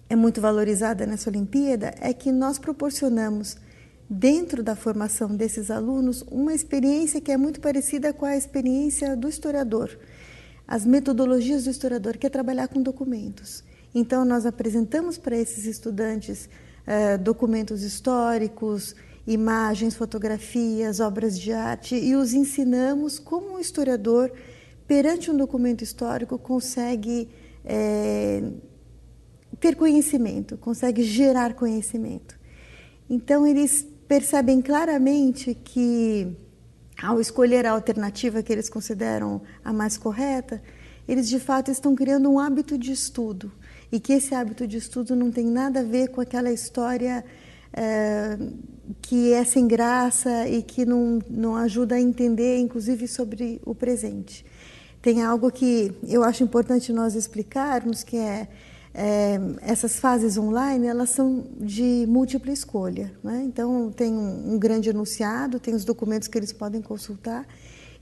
é muito valorizada nessa Olimpíada é que nós proporcionamos, dentro da formação desses alunos, uma experiência que é muito parecida com a experiência do historiador. As metodologias do historiador, que é trabalhar com documentos. Então, nós apresentamos para esses estudantes documentos históricos, imagens, fotografias, obras de arte, e os ensinamos como um historiador, perante um documento histórico, consegue ter conhecimento, consegue gerar conhecimento. Então, eles percebem claramente que, ao escolher a alternativa que eles consideram a mais correta, eles, de fato, estão criando um hábito de estudo, e que esse hábito de estudo não tem nada a ver com aquela história que é sem graça e que não ajuda a entender, inclusive, sobre o presente. Tem algo que eu acho importante nós explicarmos, que essas fases online, elas são de múltipla escolha, né? Então, tem um grande enunciado, tem os documentos que eles podem consultar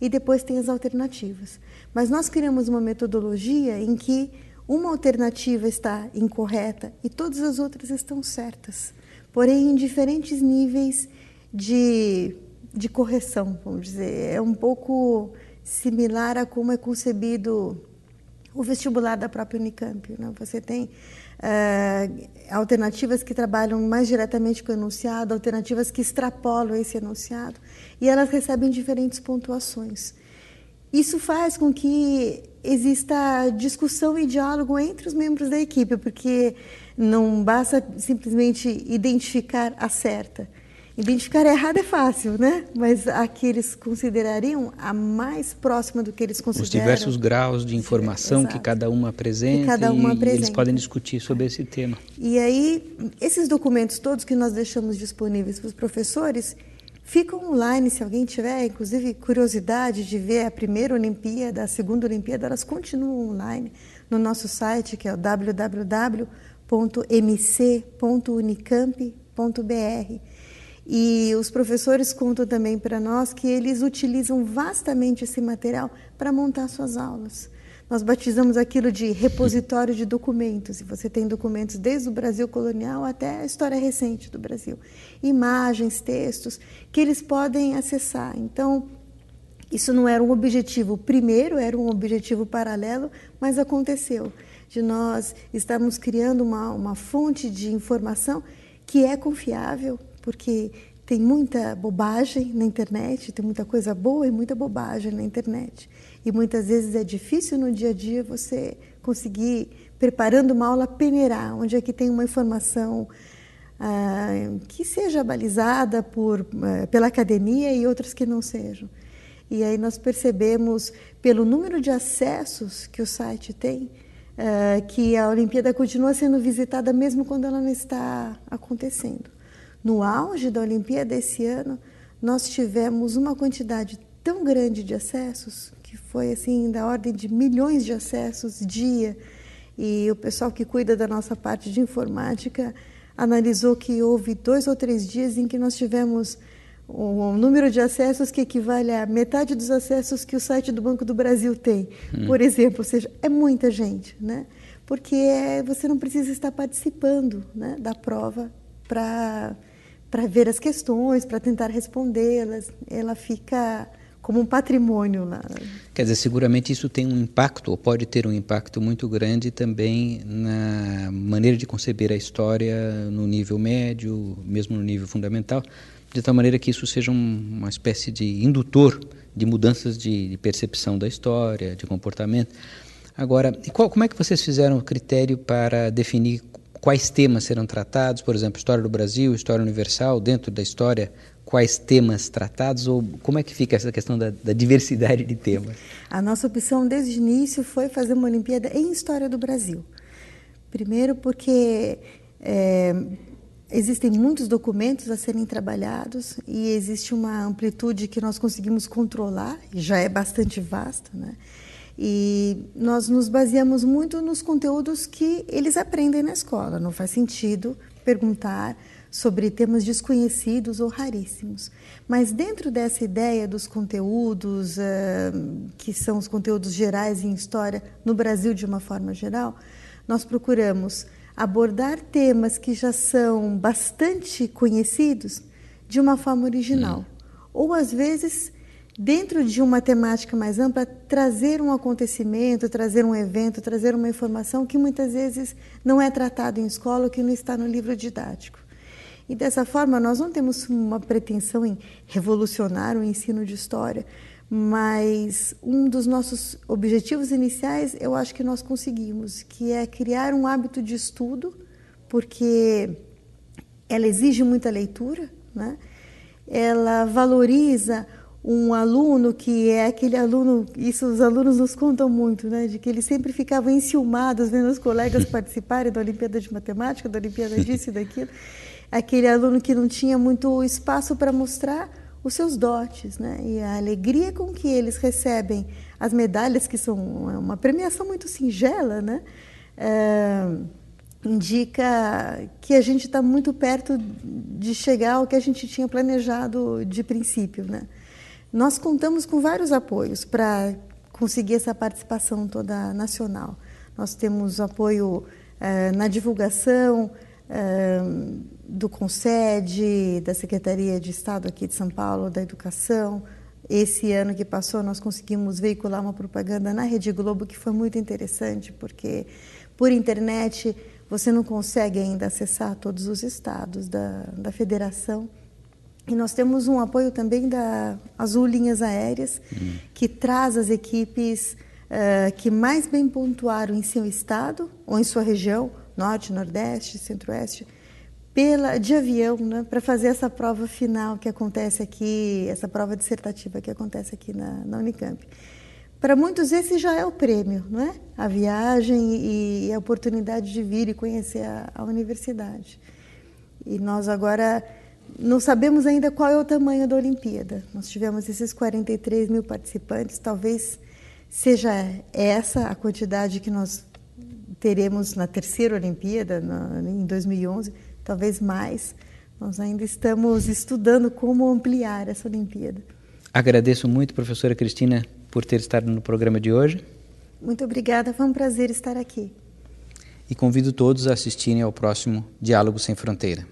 e depois tem as alternativas. Mas nós criamos uma metodologia em que uma alternativa está incorreta e todas as outras estão certas, porém em diferentes níveis de correção, vamos dizer. É um pouco similar a como é concebido o vestibular da própria Unicamp, né? Você tem alternativas que trabalham mais diretamente com o enunciado, alternativas que extrapolam esse enunciado, e elas recebem diferentes pontuações. Isso faz com que exista discussão e diálogo entre os membros da equipe, porque não basta simplesmente identificar a certa. Identificar a errada é fácil, né? Mas a que eles considerariam a mais próxima do que eles consideram. Os diversos graus de informação que cada uma apresenta, e eles podem discutir sobre esse tema. E aí, esses documentos todos que nós deixamos disponíveis para os professores ficam online. Se alguém tiver, inclusive, curiosidade de ver a primeira Olimpíada, a segunda Olimpíada, elas continuam online no nosso site, que é o www.mc.unicamp.br. E os professores contam também para nós que eles utilizam vastamente esse material para montar suas aulas. Nós batizamos aquilo de repositório de documentos, e você tem documentos desde o Brasil colonial até a história recente do Brasil. Imagens, textos, que eles podem acessar. Então, isso não era um objetivo primeiro, era um objetivo paralelo, mas aconteceu. De nós estarmos criando uma fonte de informação que é confiável, porque tem muita bobagem na internet, tem muita coisa boa e muita bobagem na internet. E muitas vezes é difícil no dia a dia você conseguir, preparando uma aula, peneirar onde é que tem uma informação que seja balizada pela academia e outras que não sejam. E aí nós percebemos, pelo número de acessos que o site tem, que a Olimpíada continua sendo visitada mesmo quando ela não está acontecendo. No auge da Olimpíada esse ano, nós tivemos uma quantidade tão grande de acessos, que foi assim da ordem de milhões de acessos dia, e o pessoal que cuida da nossa parte de informática analisou que houve 2 ou 3 dias em que nós tivemos um número de acessos que equivale a metade dos acessos que o site do Banco do Brasil tem, por exemplo. Ou seja, é muita gente, né? Porque você não precisa estar participando, né, da prova para ver as questões, para tentar respondê-las. Ela fica como um patrimônio lá. Quer dizer, seguramente isso tem um impacto, ou pode ter um impacto muito grande também na maneira de conceber a história no nível médio, mesmo no nível fundamental, de tal maneira que isso seja uma espécie de indutor de mudanças de percepção da história, de comportamento. Agora, como é que vocês fizeram o critério para definir quais temas serão tratados? Por exemplo, História do Brasil, História Universal, dentro da história, quais temas tratados? Ou como é que fica essa questão da diversidade de temas? A nossa opção desde o início foi fazer uma Olimpíada em História do Brasil. Primeiro porque existem muitos documentos a serem trabalhados e existe uma amplitude que nós conseguimos controlar, e já é bastante vasta, né? E nós nos baseamos muito nos conteúdos que eles aprendem na escola. Não faz sentido perguntar sobre temas desconhecidos ou raríssimos. Mas dentro dessa ideia dos conteúdos, que são os conteúdos gerais em história no Brasil de uma forma geral, nós procuramos abordar temas que já são bastante conhecidos de uma forma original. Ou, às vezes, dentro de uma temática mais ampla, trazer um acontecimento, trazer um evento, trazer uma informação que muitas vezes não é tratado em escola ou que não está no livro didático. E dessa forma, nós não temos uma pretensão em revolucionar o ensino de história, mas um dos nossos objetivos iniciais, eu acho que nós conseguimos, que é criar um hábito de estudo, porque ela exige muita leitura, né? Ela valoriza um aluno que é aquele aluno, isso os alunos nos contam muito, né? De que eles sempre ficavam enciumados vendo os colegas participarem da Olimpíada de Matemática, da Olimpíada disso e daquilo. Aquele aluno que não tinha muito espaço para mostrar os seus dotes, né? E a alegria com que eles recebem as medalhas, que são uma premiação muito singela, né? Indica que a gente está muito perto de chegar ao que a gente tinha planejado de princípio, né? Nós contamos com vários apoios para conseguir essa participação toda nacional. Nós temos apoio na divulgação do CONSED, da Secretaria de Estado aqui de São Paulo, da Educação. Esse ano que passou, nós conseguimos veicular uma propaganda na Rede Globo, que foi muito interessante, porque por internet você não consegue ainda acessar todos os estados da federação. E nós temos um apoio também da Azul Linhas Aéreas, que traz as equipes que mais bem pontuaram em seu estado ou em sua região, Norte, Nordeste, Centro-Oeste, de avião, né, para fazer essa prova final que acontece aqui, essa prova dissertativa que acontece aqui na Unicamp. Para muitos esse já é o prêmio, não é? A viagem e a oportunidade de vir e conhecer a universidade. E nós agora não sabemos ainda qual é o tamanho da Olimpíada. Nós tivemos esses 43 mil participantes, talvez seja essa a quantidade que nós teremos na terceira Olimpíada, em 2011, talvez mais. Nós ainda estamos estudando como ampliar essa Olimpíada. Agradeço muito, professora Cristina, por ter estado no programa de hoje. Muito obrigada, foi um prazer estar aqui. E convido todos a assistirem ao próximo Diálogo Sem Fronteira.